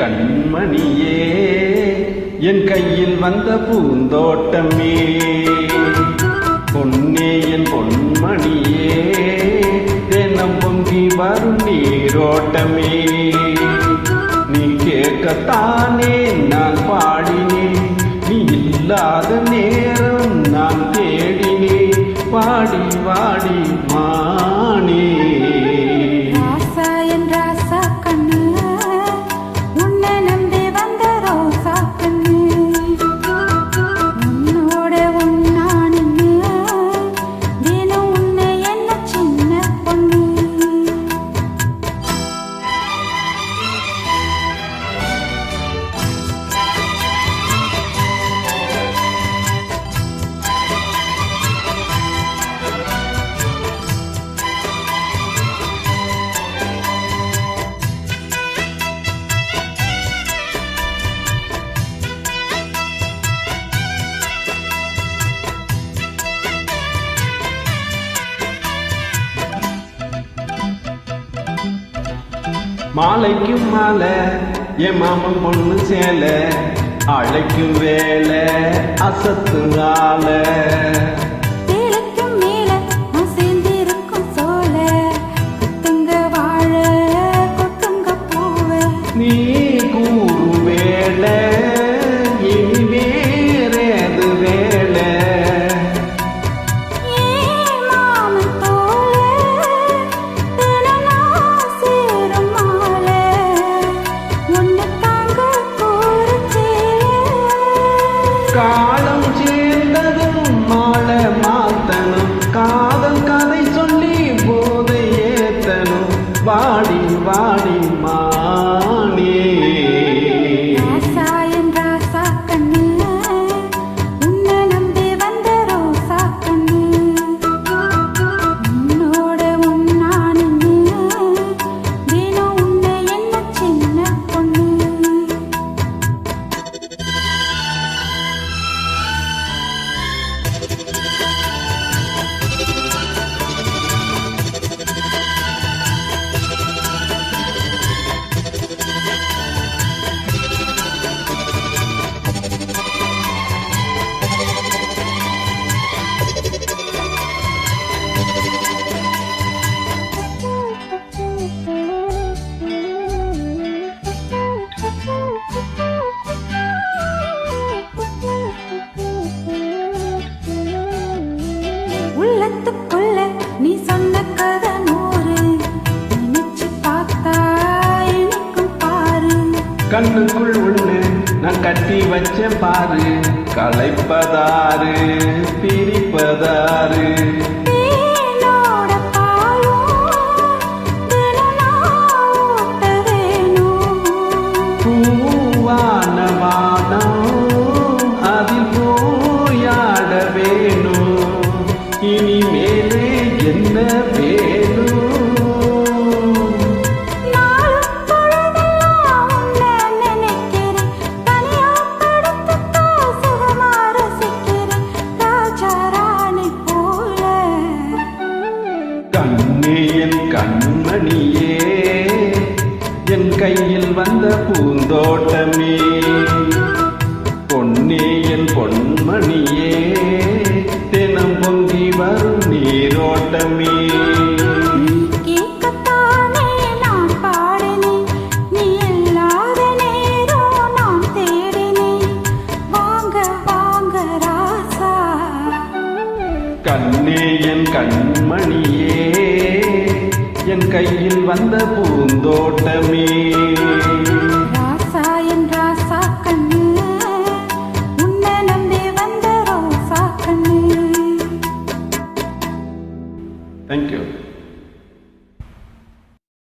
கண்மணியே என் கையில் வந்த பூந்தோட்டமே பொன்னே என் பொன்மணியே தினம் பொங்கி வரும் நீரோட்டமே நீ கேட்கத்தானே நான் பாடினேன் நீ இல்லாத நேரம் நான் தேடினேன் வாடி வாடி மானே மாலைக்கும் மாலை என் மாமன் பொண்ணு சேல அழைக்கும் வேலை அசத்து ஆல நீ கூறு வேலை இனி வேறேது வேலை காலம் சேர்ந்ததும் மாலை மாத்தனும் காதல் கதை சொல்லி போதை ஏத்தனும் வாடி வாடி மானே நீ சொன்ன கதை நூறு நினைச்சு பார்த்தா எனக்கும் பாரு கண்ணுக்குள் ஒண்ணு நான் கட்டி வச்ச பாரு களைப்பதாரு பிரிப்பதாரு பூவான வானம் அதில் போயாட வேணும் இனிமேலே என்ன வேணும் கண்ணே என் கண்மணியே என் கையில் வந்த பூந்தோட்டமே பொன்னே என் பொன்மணியே தினம் பொங்கி வரும் நீரோட்டமே கண்ணே என் கண்மணியே என் கையில் வந்த பூந்தோட்டமே